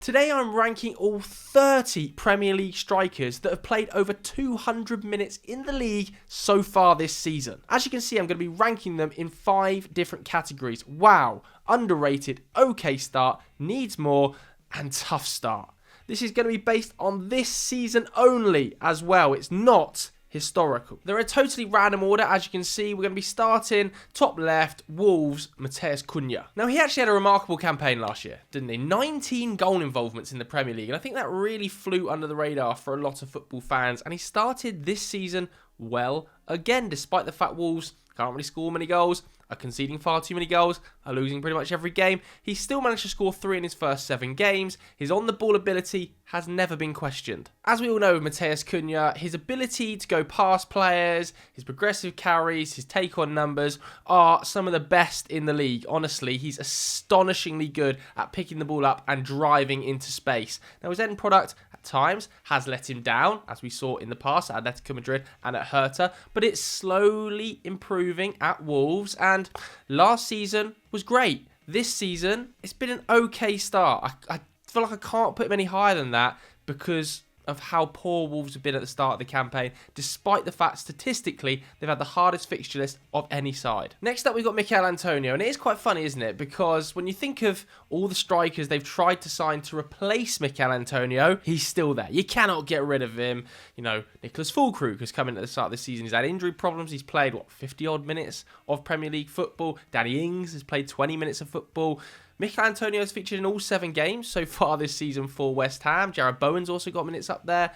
Today I'm ranking all 30 Premier League strikers that have played over 200 minutes in the league so far this season. As you can see, I'm going to be ranking them in 5 different categories. Wow, underrated, okay start, needs more, and tough start. This is going to be based on this season only as well. It's not historical. They're a totally random order. As you can see, we're going to be starting top left, Wolves, Matheus Cunha. Now, he actually had a remarkable campaign last year, didn't he? 19 goal involvements in the Premier League, and I think that really flew under the radar for a lot of football fans, and he started this season well again, despite the fact Wolves can't really score many goals, are conceding far too many goals, are losing pretty much every game. He still managed to score 3 in his first 7 games. His on-the-ball ability has never been questioned. As we all know with Matheus Cunha, his ability to go past players, his progressive carries, his take-on numbers are some of the best in the league. Honestly, he's astonishingly good at picking the ball up and driving into space. Now, his end product at times has let him down, as we saw in the past at Atletico Madrid and at Hertha, but it's slowly improving at Wolves, and last season was great. This season, it's been an okay start. I feel like I can't put him any higher than that because of how poor Wolves have been at the start of the campaign, despite the fact statistically they've had the hardest fixture list of any side. Next up, we've got Mikel Antonio, and it is quite funny, isn't it? Because when you think of all the strikers they've tried to sign to replace Mikel Antonio, he's still there. You cannot get rid of him. You know, Nicholas Füllkrug has come in at the start of the season. He's had injury problems. He's played, 50-odd minutes of Premier League football. Danny Ings has played 20 minutes of football. Mikel Antonio has featured in all 7 games so far this season for West Ham. Jarrod Bowen's also got minutes up there.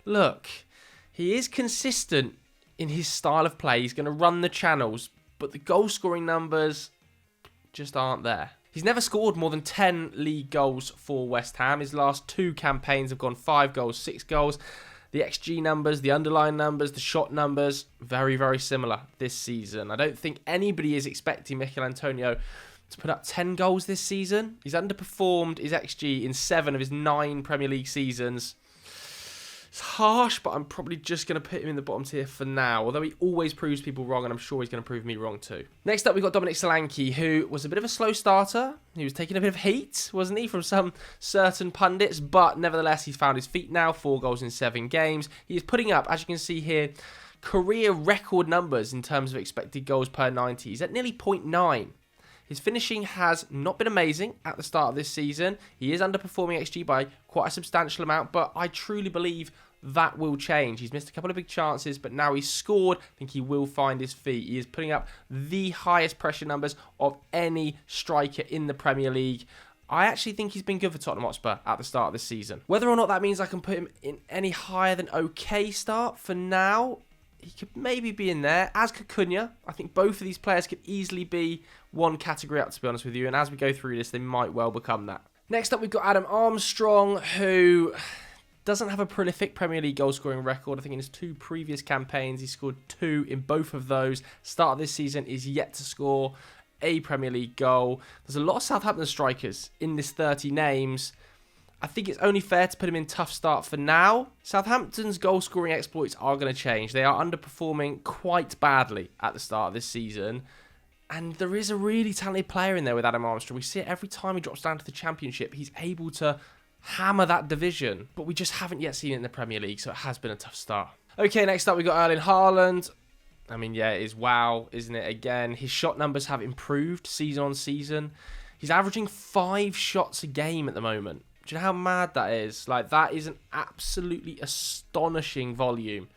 Look, he is consistent in his style of play. He's going to run the channels, but the goal-scoring numbers just aren't there. He's never scored more than 10 league goals for West Ham. His last 2 campaigns have gone 5 goals, 6 goals. The XG numbers, the underlying numbers, the shot numbers, very, very similar this season. I don't think anybody is expecting Mikel Antonio to put up 10 goals this season. He's underperformed his XG in 7 of his 9 Premier League seasons. It's harsh, but I'm probably just going to put him in the bottom tier for now, although he always proves people wrong, and I'm sure he's going to prove me wrong too. Next up, we've got Dominic Solanke, who was a bit of a slow starter. He was taking a bit of heat, wasn't he, from some certain pundits, but nevertheless, he's found his feet now, 4 goals in 7 games. He is putting up, as you can see here, career record numbers in terms of expected goals per 90. He's at nearly 0.9. His finishing has not been amazing at the start of this season. He is underperforming XG by quite a substantial amount, but I truly believe that will change. He's missed a couple of big chances, but now he's scored. I think he will find his feet. He is putting up the highest pressure numbers of any striker in the Premier League. I actually think he's been good for Tottenham Hotspur at the start of this season. Whether or not that means I can put him in any higher than okay start for now, he could maybe be in there, as could Cunha. I think both of these players could easily be one category up, to be honest with you, and as we go through this, they might well become that. Next up, we've got Adam Armstrong, who doesn't have a prolific Premier League goal-scoring record. I think in his 2 previous campaigns, he scored 2 in both of those. Start of this season is yet to score a Premier League goal. There's a lot of Southampton strikers in this 30 names. I think it's only fair to put him in tough start for now. Southampton's goal-scoring exploits are going to change. They are underperforming quite badly at the start of this season. And there is a really talented player in there with Adam Armstrong. We see it every time he drops down to the Championship. He's able to hammer that division. But we just haven't yet seen it in the Premier League, so it has been a tough start. Okay, next up we've got Erling Haaland. I mean, yeah, it is wow, isn't it? Again, his shot numbers have improved season on season. He's averaging 5 shots a game at the moment. Do you know how mad that is? Like, that is an absolutely astonishing volume.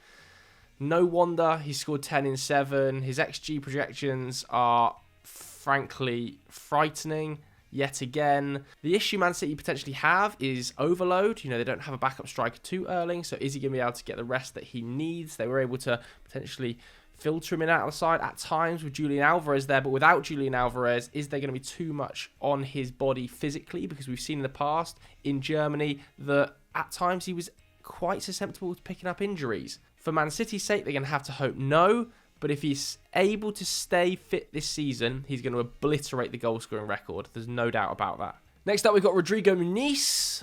No wonder he scored 10 in 7. His XG projections are, frankly, frightening yet again. The issue Man City potentially have is overload. You know, they don't have a backup striker to Erling, so is he going to be able to get the rest that he needs? They were able to potentially filter him in out of the side at times with Julian Alvarez there, but without Julian Alvarez, is there going to be too much on his body physically? Because we've seen in the past in Germany that at times he was quite susceptible to picking up injuries. For Man City's sake, they're going to have to hope no, but if he's able to stay fit this season, he's going to obliterate the goal-scoring record. There's no doubt about that. Next up, we've got Rodrigo Muniz.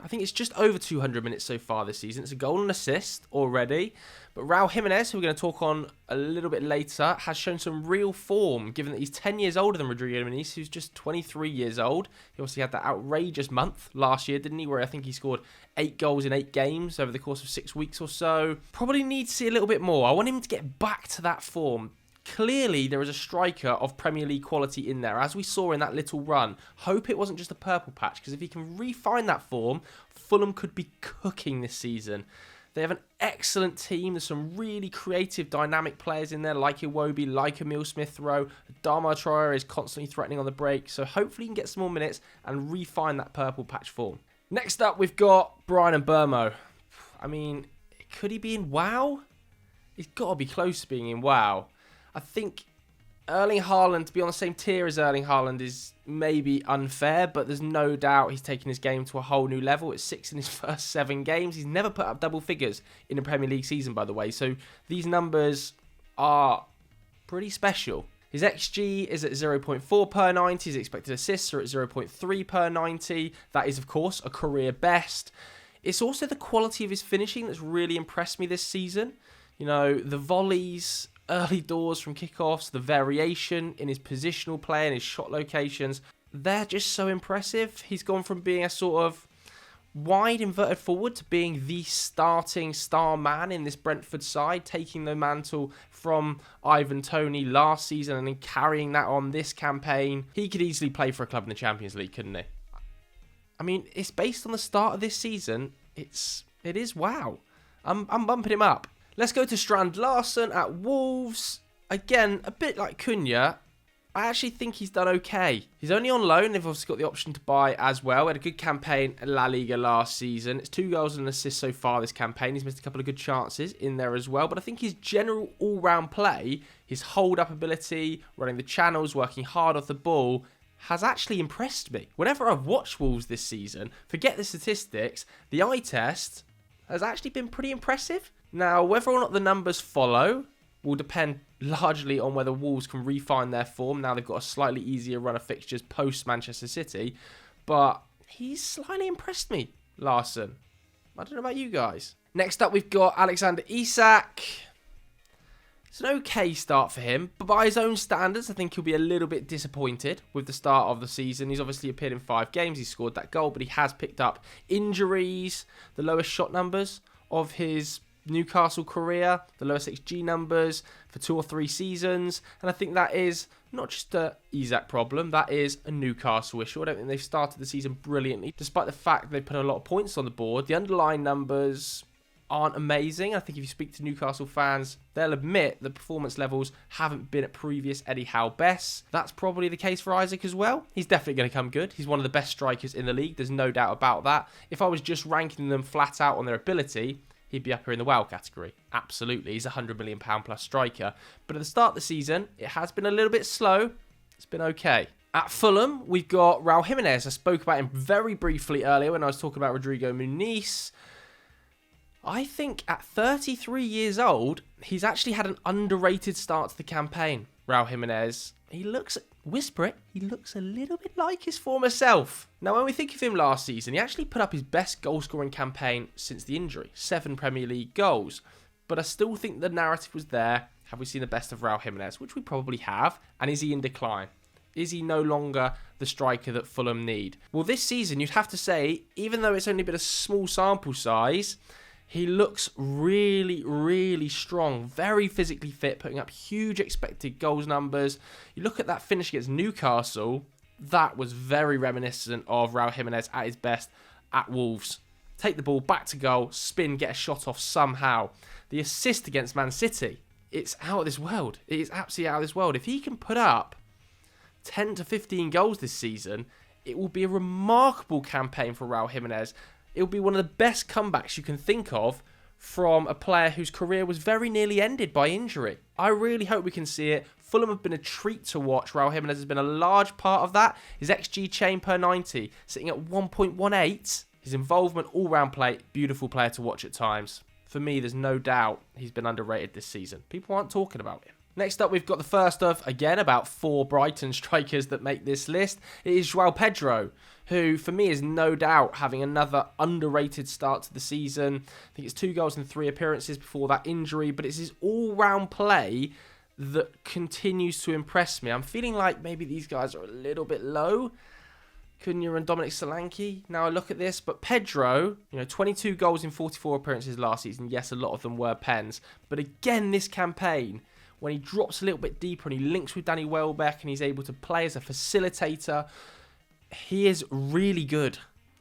I think it's just over 200 minutes so far this season. It's a goal and assist already. But Raul Jimenez, who we're going to talk on a little bit later, has shown some real form, given that he's 10 years older than Rodrigo Muniz, who's just 23 years old. He obviously had that outrageous month last year, didn't he? Where I think he scored 8 goals in 8 games over the course of 6 weeks or so. Probably need to see a little bit more. I want him to get back to that form. Clearly, there is a striker of Premier League quality in there, as we saw in that little run. Hope it wasn't just a purple patch, because if he can refine that form, Fulham could be cooking this season. They have an excellent team. There's some really creative, dynamic players in there, like Iwobi, like Emile Smith-Rowe. Adama Traore is constantly threatening on the break, so hopefully he can get some more minutes and refine that purple patch form. Next up, we've got Bryan Mbeumo. I mean, could he be in WoW? He's got to be close to being in WoW. I think Erling Haaland, to be on the same tier as Erling Haaland, is maybe unfair, but there's no doubt he's taken his game to a whole new level. It's 6 in his first 7 games. He's never put up double figures in a Premier League season, by the way, so these numbers are pretty special. His XG is at 0.4 per 90. His expected assists are at 0.3 per 90. That is, of course, a career best. It's also the quality of his finishing that's really impressed me this season. You know, the volleys, early doors from kickoffs, the variation in his positional play and his shot locations, they're just so impressive. He's gone from being a sort of wide inverted forward to being the starting star man in this Brentford side, taking the mantle from Ivan Toney last season and then carrying that on this campaign. He could easily play for a club in the Champions League, couldn't he? I mean, it's based on the start of this season. It is wow. I'm bumping him up. Let's go to Strand Larsen at Wolves. Again, a bit like Cunha. I actually think he's done okay. He's only on loan. They've obviously got the option to buy as well. He had a good campaign at La Liga last season. It's 2 goals and an assist so far this campaign. He's missed a couple of good chances in there as well. But I think his general all-round play, his hold-up ability, running the channels, working hard off the ball, has actually impressed me. Whenever I've watched Wolves this season, forget the statistics, the eye test has actually been pretty impressive. Now, whether or not the numbers follow will depend largely on whether Wolves can refine their form. Now they've got a slightly easier run of fixtures post-Manchester City. But he's slightly impressed me, Larsen. I don't know about you guys. Next up, we've got Alexander Isak. It's an okay start for him, but by his own standards, I think he'll be a little bit disappointed with the start of the season. He's obviously appeared in 5 games. He scored that goal, but he has picked up injuries, the lowest shot numbers of his Newcastle career, the lowest XG numbers for 2 or 3 seasons, and I think that is not just a Isak problem, that is a Newcastle issue. I don't think they've started the season brilliantly, despite the fact they put a lot of points on the board. The underlying numbers aren't amazing. I think if you speak to Newcastle fans, they'll admit the performance levels haven't been at previous Eddie Howe bests. That's probably the case for Isak as well. He's definitely going to come good. He's one of the best strikers in the league. There's no doubt about that. If I was just ranking them flat out on their ability, he'd be up here in the wow category. Absolutely. He's a £100 million plus striker. But at the start of the season, it has been a little bit slow. It's been okay. At Fulham, we've got Raul Jimenez. I spoke about him very briefly earlier when I was talking about Rodrigo Muniz. I think at 33 years old, he's actually had an underrated start to the campaign. Raul Jimenez, he looks a little bit like his former self. Now, when we think of him last season, he actually put up his best goal-scoring campaign since the injury. 7 Premier League goals. But I still think the narrative was there. Have we seen the best of Raul Jimenez? Which we probably have. And is he in decline? Is he no longer the striker that Fulham need? Well, this season, you'd have to say, even though it's only been a small sample size, he looks really, really strong, very physically fit, putting up huge expected goals numbers. You look at that finish against Newcastle, that was very reminiscent of Raul Jimenez at his best at Wolves. Take the ball back to goal, spin, get a shot off somehow. The assist against Man City, it's out of this world. It is absolutely out of this world. If he can put up 10 to 15 goals this season, it will be a remarkable campaign for Raul Jimenez. It will be one of the best comebacks you can think of from a player whose career was very nearly ended by injury. I really hope we can see it. Fulham have been a treat to watch. Raul Jimenez has been a large part of that. His XG chain per 90 sitting at 1.18. His involvement, all-round play, beautiful player to watch at times. For me, there's no doubt he's been underrated this season. People aren't talking about him. Next up, we've got the first of, again, about 4 Brighton strikers that make this list. It is João Pedro, who, for me, is no doubt having another underrated start to the season. I think it's 2 goals and 3 appearances before that injury, but it's his all-round play that continues to impress me. I'm feeling like maybe these guys are a little bit low. Cunha and Dominic Solanke. Now I look at this, but Pedro, 22 goals in 44 appearances last season. Yes, a lot of them were pens. But again, this campaign, when he drops a little bit deeper and he links with Danny Welbeck and he's able to play as a facilitator, he is really good.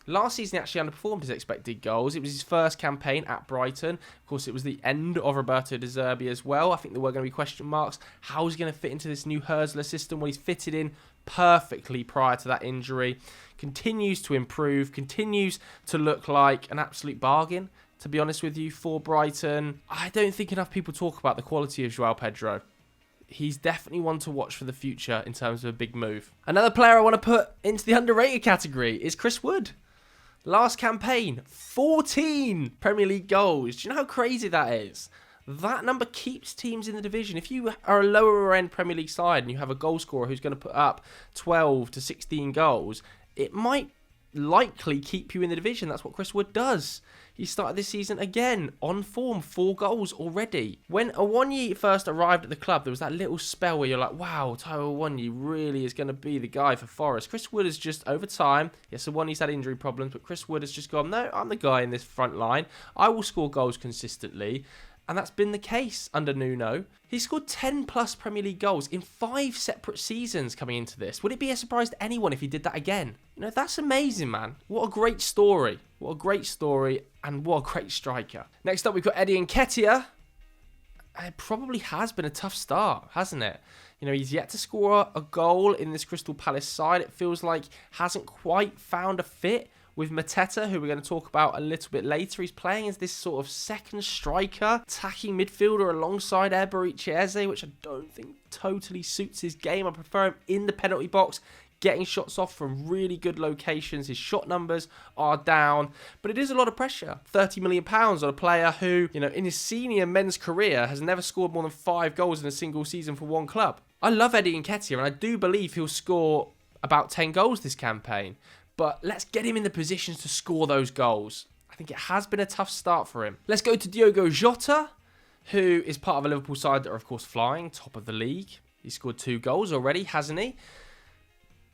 Last season, he actually underperformed his expected goals. It was his first campaign at Brighton. Of course, it was the end of Roberto De Zerbi as well. I think there were going to be question marks. How is he going to fit into this new Hursley system? Well, he's fitted in perfectly prior to that injury. Continues to improve. Continues to look like an absolute bargain, to be honest with you, for Brighton. I don't think enough people talk about the quality of João Pedro. He's definitely one to watch for the future in terms of a big move. Another player I want to put into the underrated category is Chris Wood. Last campaign, 14 Premier League goals. Do you know how crazy that is? That number keeps teams in the division. If you are a lower end Premier League side and you have a goal scorer who's going to put up 12 to 16 goals, it might likely keep you in the division. That's what Chris Wood does. He started this season again on form, 4 goals already. When Awoniyi first arrived at the club, there was that little spell where you're like, wow, Taiwo Awoniyi really is going to be the guy for Forest. Chris Wood has just, over time, yes, Awoniyi's had injury problems, but Chris Wood has just gone, no, I'm the guy in this front line. I will score goals consistently. And that's been the case under Nuno. He scored 10 plus Premier League goals in 5 separate seasons coming into this. Would it be a surprise to anyone if he did that again? That's amazing, man. What a great story. What a great story and what a great striker. Next up, we've got Eddie Nketiah. It probably has been a tough start, hasn't it? He's yet to score a goal in this Crystal Palace side. It feels like hasn't quite found a fit with Mateta, who we're going to talk about a little bit later. He's playing as this sort of second striker, attacking midfielder alongside Eberechi Eze, which I don't think totally suits his game. I prefer him in the penalty box, getting shots off from really good locations. His shot numbers are down, but it is a lot of pressure. £30 million on a player who, in his senior men's career has never scored more than 5 goals in a single season for one club. I love Eddie Nketiah, and I do believe he'll score about 10 goals this campaign. But let's get him in the positions to score those goals. I think it has been a tough start for him. Let's go to Diogo Jota, who is part of a Liverpool side that are, of course, flying, top of the league. He's scored 2 goals already, hasn't he?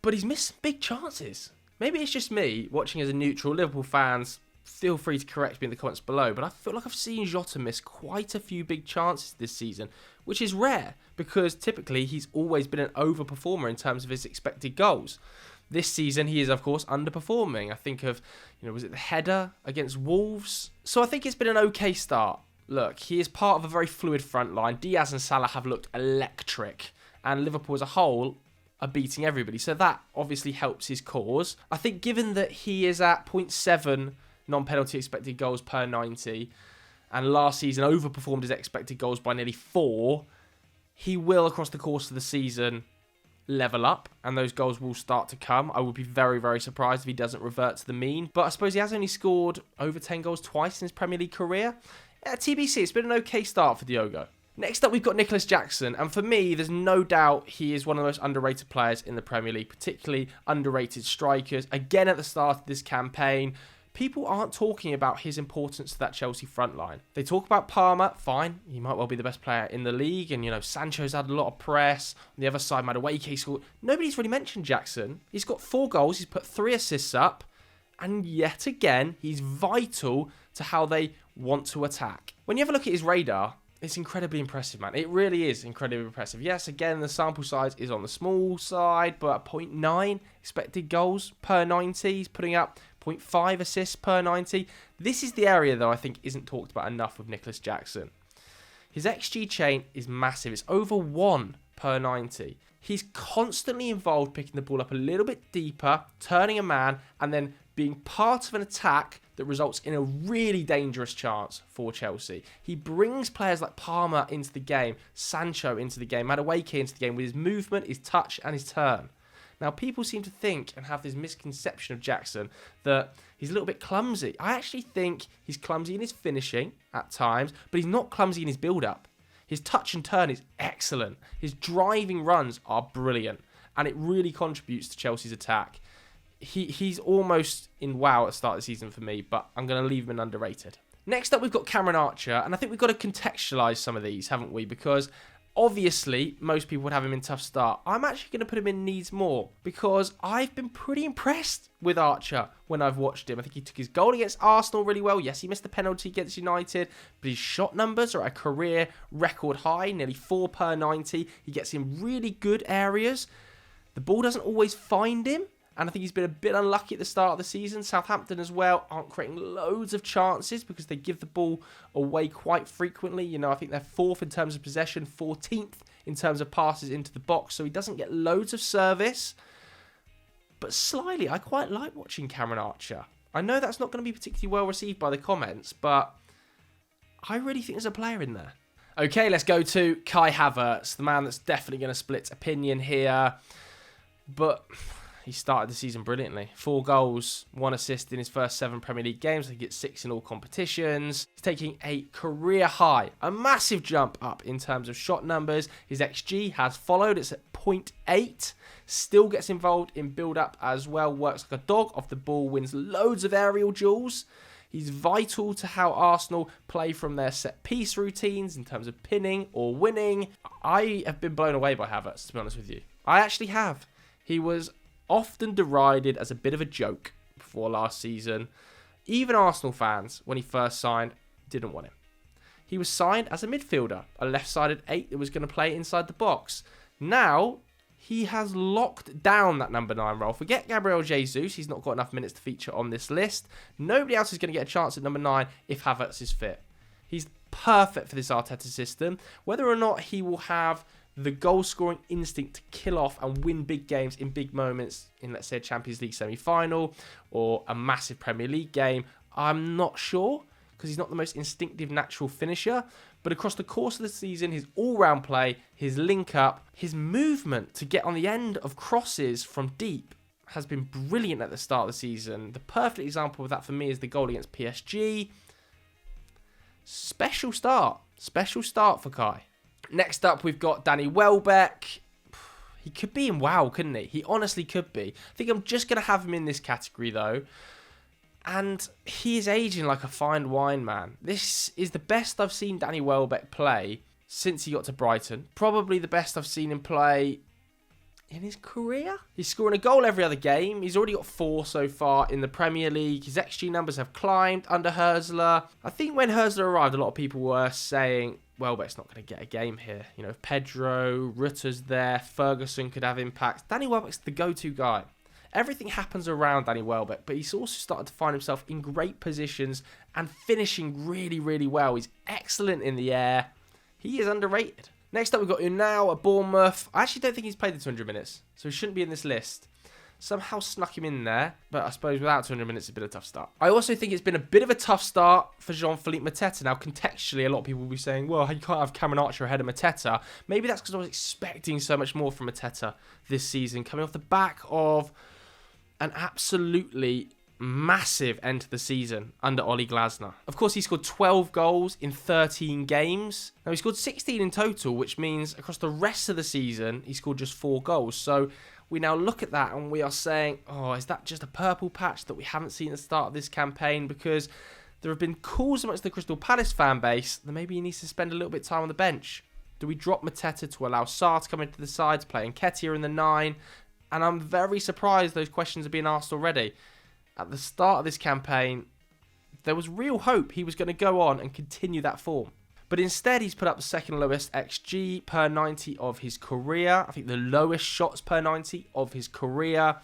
But he's missed some big chances. Maybe it's just me, watching as a neutral. Liverpool fans, feel free to correct me in the comments below. But I feel like I've seen Jota miss quite a few big chances this season, which is rare because typically he's always been an overperformer in terms of his expected goals. This season, he is, of course, underperforming. I think of, was it the header against Wolves? So I think it's been an okay start. Look, he is part of a very fluid front line. Diaz and Salah have looked electric. And Liverpool as a whole are beating everybody. So that obviously helps his cause. I think given that he is at 0.7 non-penalty expected goals per 90, and last season overperformed his expected goals by nearly 4, he will, across the course of the season, level up and those goals will start to come. I would be very, very surprised if he doesn't revert to the mean. But I suppose he has only scored over 10 goals twice in his Premier League career. TBC, it's been an okay start for Diogo. Next up, we've got Nicholas Jackson. And for me, there's no doubt he is one of the most underrated players in the Premier League, particularly underrated strikers. Again, at the start of this campaign, people aren't talking about his importance to that Chelsea front line. They talk about Palmer, fine. He might well be the best player in the league. And, Sancho's had a lot of press. On the other side, Madueke scored. Nobody's really mentioned Jackson. He's got 4 goals. He's put 3 assists up. And yet again, he's vital to how they want to attack. When you have a look at his radar, it's incredibly impressive, man. It really is incredibly impressive. Yes, again, the sample size is on the small side, but at 0.9 expected goals per 90. He's putting up 0.5 assists per 90. This is the area, though, I think isn't talked about enough with Nicholas Jackson. His XG chain is massive. It's over 1 per 90. He's constantly involved picking the ball up a little bit deeper, turning a man, and then being part of an attack that results in a really dangerous chance for Chelsea. He brings players like Palmer into the game, Sancho into the game, Madueke into the game with his movement, his touch, and his turn. Now, people seem to think and have this misconception of Jackson that he's a little bit clumsy. I actually think he's clumsy in his finishing at times, but he's not clumsy in his build-up. His touch and turn is excellent. His driving runs are brilliant. And it really contributes to Chelsea's attack. He's almost in wow at the start of the season for me, but I'm going to leave him in underrated. Next up, we've got Cameron Archer, and I think we've got to contextualise some of these, haven't we? Because obviously, most people would have him in tough start. I'm actually going to put him in needs more, because I've been pretty impressed with Archer when I've watched him. I think he took his goal against Arsenal really well. Yes, he missed the penalty against United, but his shot numbers are at a career record high, nearly 4 per 90. He gets in really good areas. The ball doesn't always find him, and I think he's been a bit unlucky at the start of the season. Southampton as well aren't creating loads of chances because they give the ball away quite frequently. You know, I think they're 4th in terms of possession, 14th in terms of passes into the box, so he doesn't get loads of service. But slyly, I quite like watching Cameron Archer. I know that's not going to be particularly well received by the comments, but I really think there's a player in there. Okay, let's go to Kai Havertz, the man that's definitely going to split opinion here. But he started the season brilliantly. 4 goals, 1 assist in his first 7 Premier League games. He gets 6 in all competitions. He's taking a career high, a massive jump up in terms of shot numbers. His XG has followed. It's at 0.8. Still gets involved in build-up as well. Works like a dog off the ball. Wins loads of aerial duels. He's vital to how Arsenal play from their set-piece routines in terms of pinning or winning. I have been blown away by Havertz, to be honest with you. I actually have. He was often derided as a bit of a joke before last season. Even Arsenal fans, when he first signed, didn't want him. He was signed as a midfielder, a left-sided 8 that was going to play inside the box. Now, he has locked down that number 9 role. Forget Gabriel Jesus, he's not got enough minutes to feature on this list. Nobody else is going to get a chance at number 9 if Havertz is fit. He's perfect for this Arteta system. Whether or not he will have the goal-scoring instinct to kill off and win big games in big moments in, let's say, a Champions League semi-final or a massive Premier League game, I'm not sure, because he's not the most instinctive natural finisher. But across the course of the season, his all-round play, his link-up, his movement to get on the end of crosses from deep has been brilliant at the start of the season. The perfect example of that for me is the goal against PSG. Special start for Kai. Next up, we've got Danny Welbeck. He could be in WoW, couldn't he? He honestly could be. I think I'm just going to have him in this category, though. And he is aging like a fine wine, man. This is the best I've seen Danny Welbeck play since he got to Brighton. Probably the best I've seen him play in his career. He's scoring a goal every other game. He's already got 4 so far in the Premier League. His XG numbers have climbed under Hurstler. I think when Hurstler arrived, a lot of people were saying, Welbeck's not going to get a game here. You know, Pedro, Rutter's there, Ferguson could have impact. Danny Welbeck's the go-to guy. Everything happens around Danny Welbeck, but he's also started to find himself in great positions and finishing really, really well. He's excellent in the air. He is underrated. Next up, we've got Unai at Bournemouth. I actually don't think he's played the 200 minutes, so he shouldn't be in this list. Somehow snuck him in there, but I suppose without 200 minutes, it's been a tough start. I also think it's been a bit of a tough start for Jean-Philippe Mateta. Now, contextually, a lot of people will be saying, well, you can't have Cameron Archer ahead of Mateta. Maybe that's because I was expecting so much more from Mateta this season, coming off the back of an absolutely massive end to the season under Oli Glasner. Of course, he scored 12 goals in 13 games. Now, he scored 16 in total, which means across the rest of the season, he scored just 4 goals. So we now look at that and we are saying, oh, is that just a purple patch that we haven't seen at the start of this campaign? Because there have been calls amongst the Crystal Palace fan base that maybe he needs to spend a little bit of time on the bench. Do we drop Mateta to allow Sarr to come into the sides, play Nketiah in the 9? And I'm very surprised those questions are being asked already. At the start of this campaign, there was real hope he was going to go on and continue that form. But instead, he's put up the second lowest XG per 90 of his career. I think the lowest shots per 90 of his career.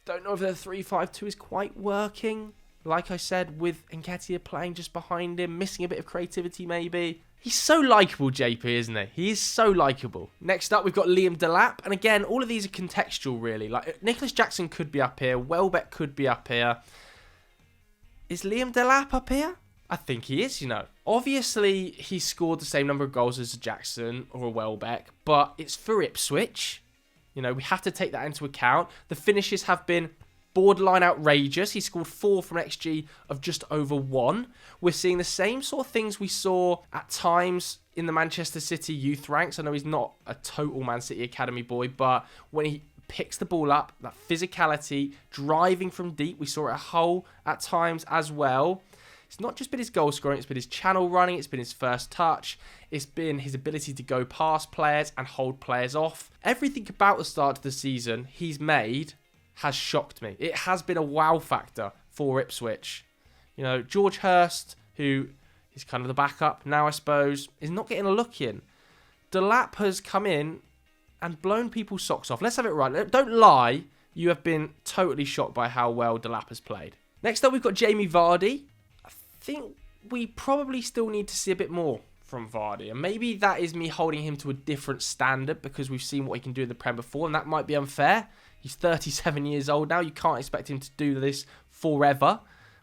Don't know if the 3-5-2 is quite working. Like I said, with Nketiah playing just behind him, missing a bit of creativity maybe. He's so likeable, JP, isn't he? He is so likeable. Next up, we've got Liam Delap. And again, all of these are contextual, really. Like, Nicholas Jackson could be up here. Welbeck could be up here. Is Liam Delap up here? I think he is, you know. Obviously, he scored the same number of goals as a Jackson or a Welbeck, but it's for Ipswich. You know, we have to take that into account. The finishes have been borderline outrageous. He scored 4 from XG of just over 1. We're seeing the same sort of things we saw at times in the Manchester City youth ranks. I know he's not a total Man City academy boy, but when he picks the ball up, that physicality, driving from deep, we saw it at Hull at times as well. It's not just been his goal scoring, it's been his channel running, it's been his first touch, it's been his ability to go past players and hold players off. Everything about the start of the season he's made has shocked me. It has been a wow factor for Ipswich. You know, George Hurst, who is kind of the backup now, I suppose, is not getting a look in. Delap has come in and blown people's socks off. Let's have it right. Don't lie. You have been totally shocked by how well Delap has played. Next up, we've got Jamie Vardy. I think we probably still need to see a bit more from Vardy. And maybe that is me holding him to a different standard because we've seen what he can do in the Prem before, and that might be unfair. He's 37 years old now. You can't expect him to do this forever,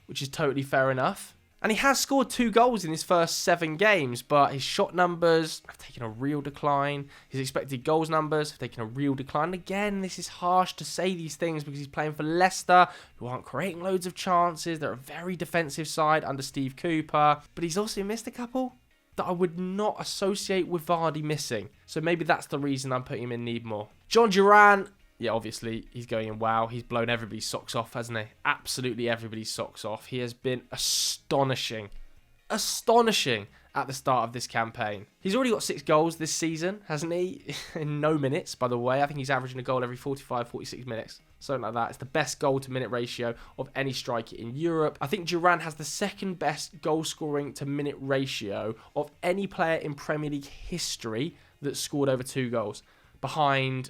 which is totally fair enough. And he has scored 2 goals in his first 7 games, but his shot numbers have taken a real decline. His expected goals numbers have taken a real decline. And again, this is harsh to say these things because he's playing for Leicester, who aren't creating loads of chances. They're a very defensive side under Steve Cooper. But he's also missed a couple that I would not associate with Vardy missing. So maybe that's the reason I'm putting him in need more. John Duran. Yeah, obviously, he's going in wow. He's blown everybody's socks off, hasn't he? Absolutely everybody's socks off. He has been astonishing at the start of this campaign. He's already got 6 goals this season, hasn't he? In no minutes, by the way. I think he's averaging a goal every 45, 46 minutes. Something like that. It's the best goal-to-minute ratio of any striker in Europe. I think Duran has the second best goal-scoring-to-minute ratio of any player in Premier League history that scored over 2 goals. Behind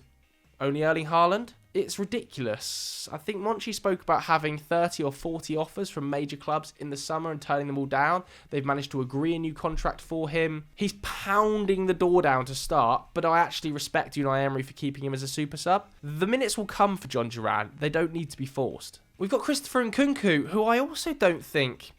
only Erling Haaland. It's ridiculous. I think Monchi spoke about having 30 or 40 offers from major clubs in the summer and turning them all down. They've managed to agree a new contract for him. He's pounding the door down to start, but I actually respect Unai Emery for keeping him as a super sub. The minutes will come for John Duran. They don't need to be forced. We've got Christopher Nkunku, who I also don't think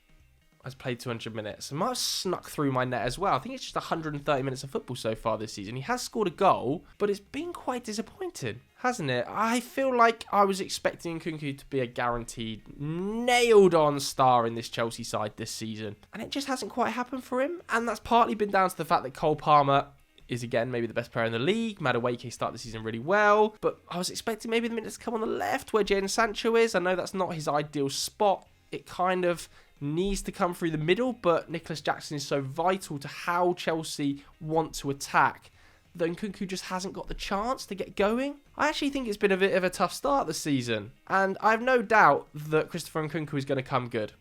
has played 200 minutes. It might have snuck through my net as well. I think it's just 130 minutes of football so far this season. He has scored a goal, but it's been quite disappointing, hasn't it? I feel like I was expecting Nkunku to be a guaranteed, nailed-on star in this Chelsea side this season. And it just hasn't quite happened for him. And that's partly been down to the fact that Cole Palmer is, again, maybe the best player in the league. Madueke started the season really well. But I was expecting maybe the minutes to come on the left where Jadon Sancho is. I know that's not his ideal spot. It kind of needs to come through the middle, but Nicholas Jackson is so vital to how Chelsea want to attack that Nkunku just hasn't got the chance to get going. I actually think it's been a bit of a tough start this season, and I have no doubt that Christopher Nkunku is going to come good.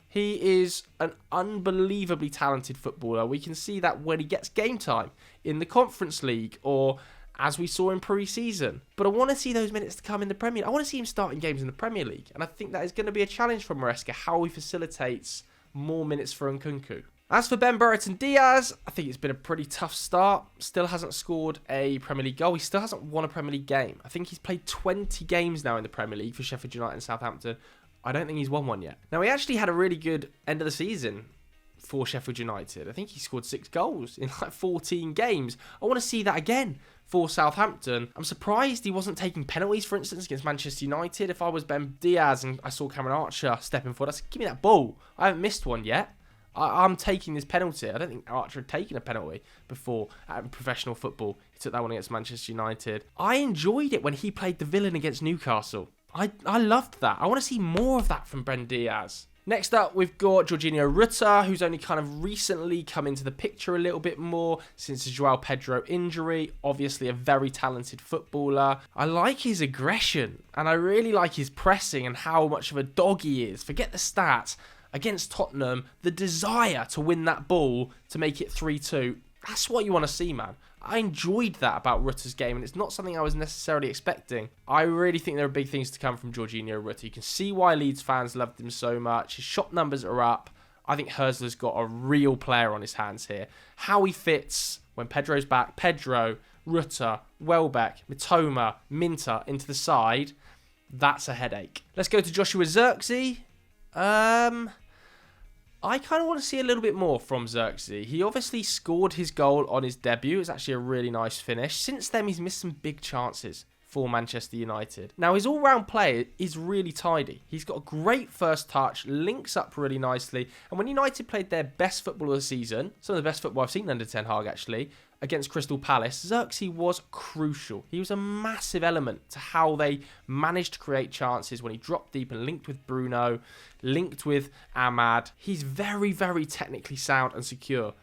He is an unbelievably talented footballer. We can see that when he gets game time in the Conference League or as we saw in pre-season. But I want to see those minutes to come in the Premier League. I want to see him starting games in the Premier League. And I think that is going to be a challenge for Maresca, how he facilitates more minutes for Nkunku. As for Ben Brereton Diaz, I think it's been a pretty tough start. Still hasn't scored a Premier League goal. He still hasn't won a Premier League game. I think he's played 20 games now in the Premier League for Sheffield United and Southampton. I don't think he's won one yet. Now, he actually had a really good end of the season for Sheffield United. I think he scored 6 goals in like 14 games. I want to see that again for Southampton. I'm surprised he wasn't taking penalties, for instance, against Manchester United. If I was Ben Diaz and I saw Cameron Archer stepping forward, I'd say, give me that ball. I haven't missed one yet. I'm taking this penalty. I don't think Archer had taken a penalty before in professional football. He took that one against Manchester United. I enjoyed it when he played the villain against Newcastle. I loved that. I want to see more of that from Ben Diaz. Next up, we've got Jorginho Rutter, who's only kind of recently come into the picture a little bit more since the Joao Pedro injury. Obviously, a very talented footballer. I like his aggression, and I really like his pressing and how much of a dog he is. Forget the stats. Against Tottenham, the desire to win that ball to make it 3-2. That's what you want to see, man. I enjoyed that about Rutter's game, and it's not something I was necessarily expecting. I really think there are big things to come from Jorginho Rutter. You can see why Leeds fans loved him so much. His shot numbers are up. I think Hursley's got a real player on his hands here. How he fits when Pedro's back, Pedro, Rutter, Welbeck, Mitoma, Minter into the side, that's a headache. Let's go to Joshua Zirkzee. I kind of want to see a little bit more from Zirkzee. He obviously scored his goal on his debut. It's actually a really nice finish. Since then, he's missed some big chances for Manchester United. Now, his all-round play is really tidy. He's got a great first touch, links up really nicely, and when United played their best football of the season, some of the best football I've seen under Ten Hag actually, against Crystal Palace, Zirkzee was crucial. He was a massive element to how they managed to create chances when he dropped deep and linked with Bruno, linked with Ahmad. He's very, very technically sound and secure,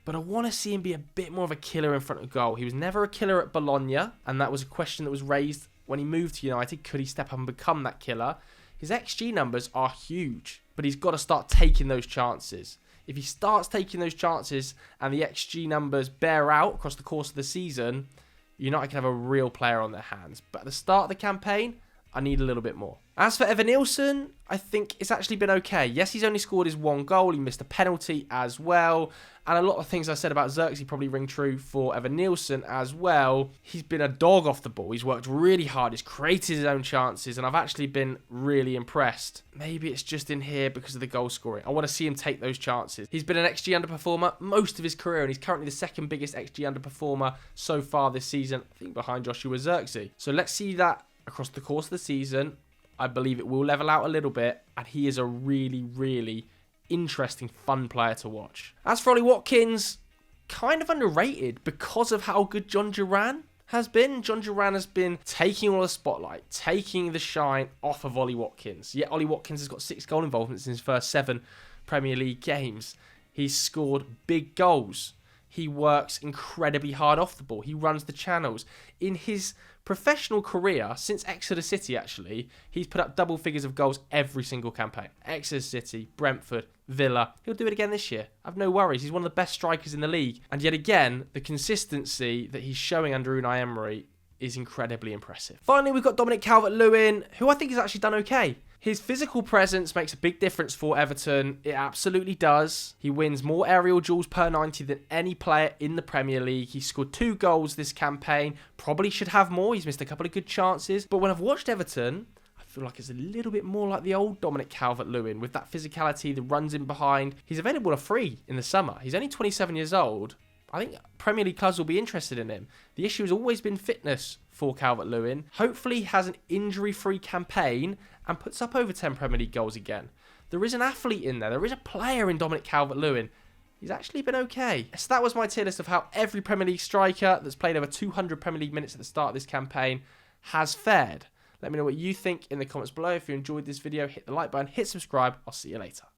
but I want to see him be a bit more of a killer in front of goal. He was never a killer at Bologna, and that was a question that was raised when he moved to United. Could he step up and become that killer? His XG numbers are huge, but he's got to start taking those chances. If he starts taking those chances and the XG numbers bear out across the course of the season, United can have a real player on their hands. But at the start of the campaign, I need a little bit more. As for Evanilson, I think it's actually been okay. Yes, he's only scored his one goal. He missed a penalty as well. And a lot of things I said about Zirkzee probably ring true for Evanilson as well. He's been a dog off the ball. He's worked really hard. He's created his own chances. And I've actually been really impressed. Maybe it's just in here because of the goal scoring. I want to see him take those chances. He's been an XG underperformer most of his career. And he's currently the second biggest XG underperformer so far this season. I think behind Joshua Zirkzee. So let's see that across the course of the season. I believe it will level out a little bit, and he is a really, really interesting, fun player to watch. As for Ollie Watkins, kind of underrated because of how good John Duran has been. John Duran has been taking all the spotlight, taking the shine off of Ollie Watkins. Yet Ollie Watkins has got 6 goal involvements in his first 7 Premier League games. He's scored big goals. He works incredibly hard off the ball. He runs the channels. In his professional career, since Exeter City actually, he's put up double figures of goals every single campaign. Exeter City, Brentford, Villa. He'll do it again this year. I've no worries. He's one of the best strikers in the league. And yet again, the consistency that he's showing under Unai Emery is incredibly impressive. Finally, we've got Dominic Calvert-Lewin, who I think has actually done okay. His physical presence makes a big difference for Everton. It absolutely does. He wins more aerial duels per 90 than any player in the Premier League. He scored 2 goals this campaign. Probably should have more. He's missed a couple of good chances. But when I've watched Everton, I feel like it's a little bit more like the old Dominic Calvert-Lewin with that physicality, the runs in behind. He's available on a free in the summer. He's only 27 years old. I think Premier League clubs will be interested in him. The issue has always been fitness for Calvert-Lewin. Hopefully he has an injury-free campaign and puts up over 10 Premier League goals again. There is an athlete in there. There is a player in Dominic Calvert-Lewin. He's actually been okay. So that was my tier list of how every Premier League striker that's played over 200 Premier League minutes at the start of this campaign has fared. Let me know what you think in the comments below. If you enjoyed this video, hit the like button, hit subscribe. I'll see you later.